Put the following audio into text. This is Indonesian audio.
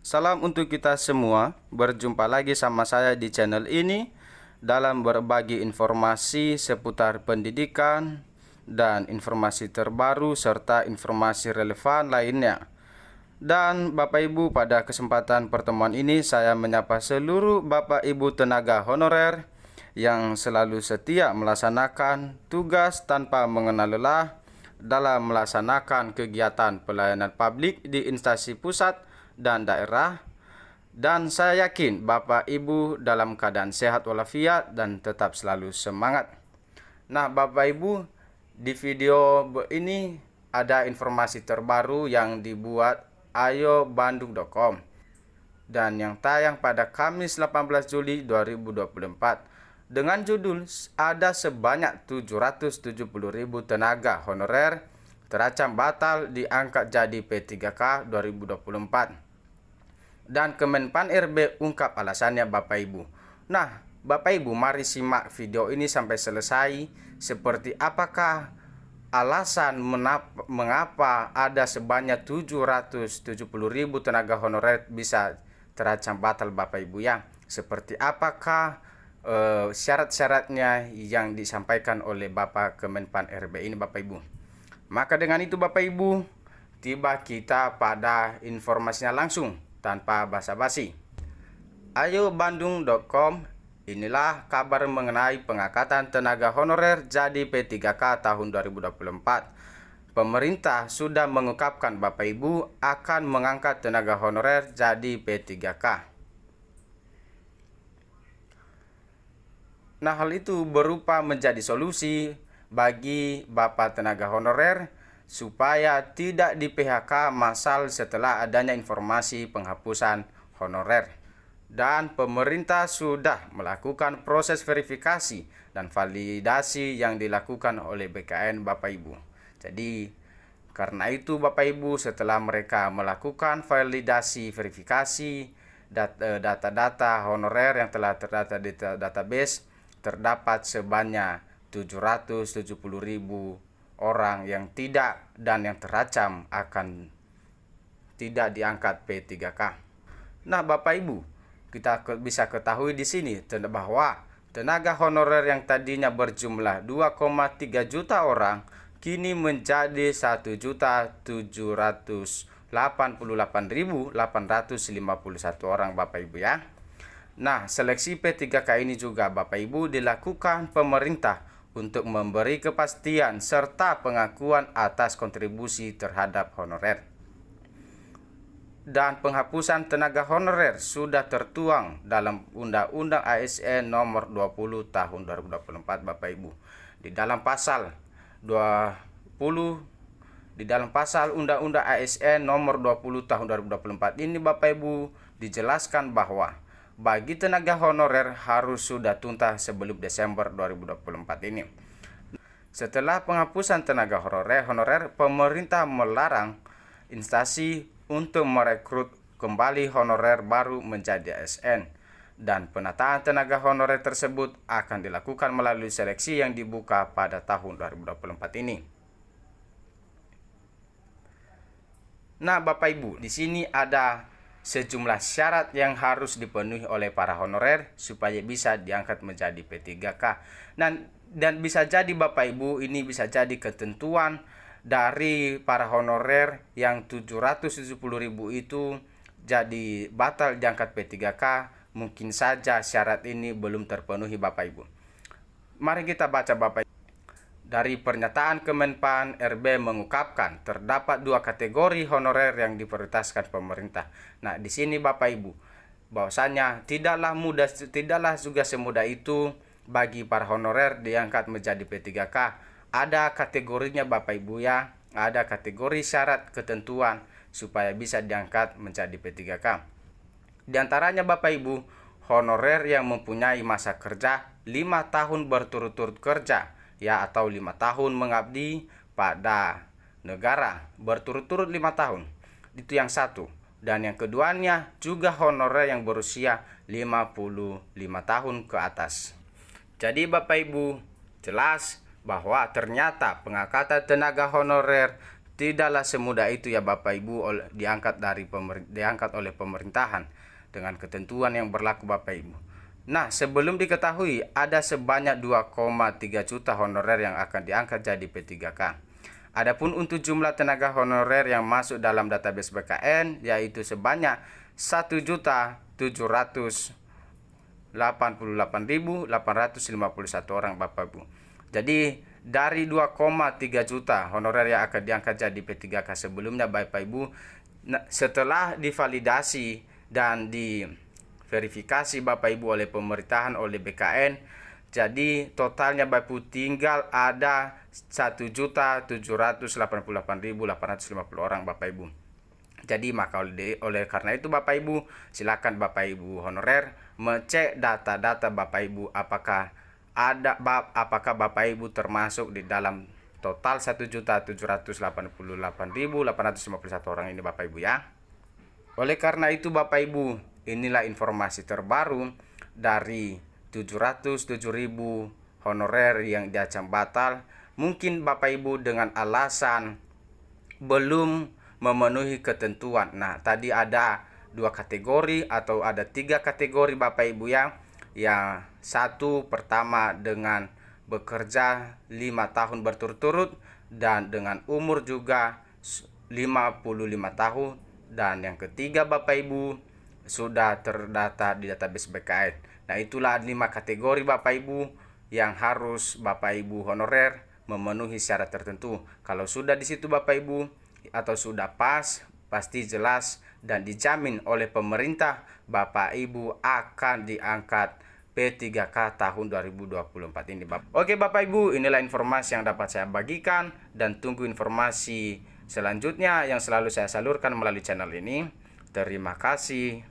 Salam untuk kita semua. Berjumpa lagi sama saya di channel ini dalam berbagi informasi seputar pendidikan dan informasi terbaru serta informasi relevan lainnya. Dan Bapak Ibu, pada kesempatan pertemuan ini saya menyapa seluruh Bapak Ibu tenaga honorer yang selalu setia melaksanakan tugas tanpa mengenal lelah dalam melaksanakan kegiatan pelayanan publik di instansi pusat dan daerah. Dan saya yakin Bapak Ibu dalam keadaan sehat walafiat dan tetap selalu semangat. Nah, Bapak Ibu, di video ini ada informasi terbaru yang dibuat ayobandung.com dan yang tayang pada Kamis 18 Juli 2024 dengan judul ada sebanyak 770.000 tenaga honorer terancam batal diangkat jadi P3K 2024. Dan Kemenpan RB ungkap alasannya Bapak Ibu. Nah, Bapak Ibu, mari simak video ini sampai selesai. Seperti apakah alasan mengapa ada sebanyak 770.000 tenaga honorer bisa terancam batal Bapak Ibu ya. Seperti apakah syarat-syaratnya yang disampaikan oleh Bapak Kemenpan RB ini Bapak Ibu. Maka dengan itu Bapak Ibu, tiba kita pada informasinya langsung tanpa basa-basi. ayobandung.com, inilah kabar mengenai pengangkatan tenaga honorer jadi P3K tahun 2024. Pemerintah sudah mengungkapkan Bapak Ibu akan mengangkat tenaga honorer jadi P3K. Nah, hal itu berupa menjadi solusi bagi Bapak tenaga honorer supaya tidak di PHK massal setelah adanya informasi penghapusan honorer. Dan pemerintah sudah melakukan proses verifikasi dan validasi yang dilakukan oleh BKN Bapak Ibu. Jadi karena itu Bapak Ibu, setelah mereka melakukan validasi verifikasi data-data honorer yang telah terdata di database, terdapat sebanyak 770.000 orang yang tidak dan yang terancam akan tidak diangkat P3K. Nah, Bapak Ibu, kita bisa ketahui di sini bahwa tenaga honorer yang tadinya berjumlah 2,3 juta orang kini menjadi 1.788.851 orang Bapak Ibu ya. Nah, seleksi P3K ini juga Bapak Ibu dilakukan pemerintah untuk memberi kepastian serta pengakuan atas kontribusi terhadap honorer. Dan penghapusan tenaga honorer sudah tertuang dalam Undang-Undang ASN nomor 20 tahun 2024 Bapak Ibu. Di dalam pasal 20 di dalam pasal Undang-Undang ASN nomor 20 tahun 2024 ini Bapak Ibu dijelaskan bahwa bagi tenaga honorer harus sudah tuntas sebelum Desember 2024 ini. Setelah penghapusan tenaga honorer, pemerintah melarang instansi untuk merekrut kembali honorer baru menjadi ASN. Dan penataan tenaga honorer tersebut akan dilakukan melalui seleksi yang dibuka pada tahun 2024 ini. Nah, Bapak Ibu, di sini ada sejumlah syarat yang harus dipenuhi oleh para honorer supaya bisa diangkat menjadi P3K. Dan bisa jadi Bapak Ibu, ini bisa jadi ketentuan dari para honorer yang 770.000 itu jadi batal diangkat P3K. Mungkin saja syarat ini belum terpenuhi Bapak Ibu. Mari kita baca Bapak Ibu. Dari pernyataan Kemenpan RB mengungkapkan terdapat dua kategori honorer yang diprioritaskan pemerintah. Nah, di sini Bapak Ibu, bahwasanya tidaklah juga semudah itu bagi para honorer diangkat menjadi P3K. Ada kategorinya Bapak Ibu ya, ada kategori syarat ketentuan supaya bisa diangkat menjadi P3K. Di antaranya Bapak Ibu, honorer yang mempunyai masa kerja 5 tahun berturut-turut kerja ya, atau 5 tahun mengabdi pada negara berturut-turut 5 tahun. Itu yang satu. Dan yang keduanya juga honorer yang berusia 55 tahun ke atas. Jadi Bapak Ibu, jelas bahwa ternyata pengangkatan tenaga honorer tidaklah semudah itu ya Bapak Ibu diangkat oleh pemerintahan dengan ketentuan yang berlaku Bapak Ibu. Nah, sebelum diketahui ada sebanyak 2,3 juta honorer yang akan diangkat jadi P3K. Adapun untuk jumlah tenaga honorer yang masuk dalam database BKN yaitu sebanyak 1.788.851 orang Bapak Ibu. Jadi dari 2,3 juta honorer yang akan diangkat jadi P3K sebelumnya Bapak Ibu, setelah divalidasi dan diverifikasi Bapak Ibu oleh pemerintahan, oleh BKN, jadi totalnya Bapak Ibu tinggal ada 1.788.850 orang Bapak Ibu. Jadi maka oleh karena itu Bapak Ibu, silakan Bapak Ibu honorer mengecek data-data Bapak Ibu apakah Bapak Ibu termasuk di dalam total 1.788.851 orang ini Bapak Ibu ya. Oleh karena itu Bapak Ibu, inilah informasi terbaru dari 707.000 honorer yang diancam batal. Mungkin Bapak Ibu dengan alasan belum memenuhi ketentuan. Nah, tadi ada 2 kategori atau ada 3 kategori Bapak Ibu ya. Yang satu pertama dengan bekerja 5 tahun berturut-turut dan dengan umur juga 55 tahun. Dan yang ketiga Bapak Ibu sudah terdata di database BKN. Nah, itulah 5 kategori Bapak Ibu yang harus Bapak Ibu honorer memenuhi syarat tertentu. Kalau sudah di situ Bapak Ibu atau sudah pas, pasti jelas dan dijamin oleh pemerintah Bapak Ibu akan diangkat P3K tahun 2024 ini Bapak. Oke Bapak Ibu, inilah informasi yang dapat saya bagikan dan tunggu informasi selanjutnya yang selalu saya salurkan melalui channel ini. Terima kasih.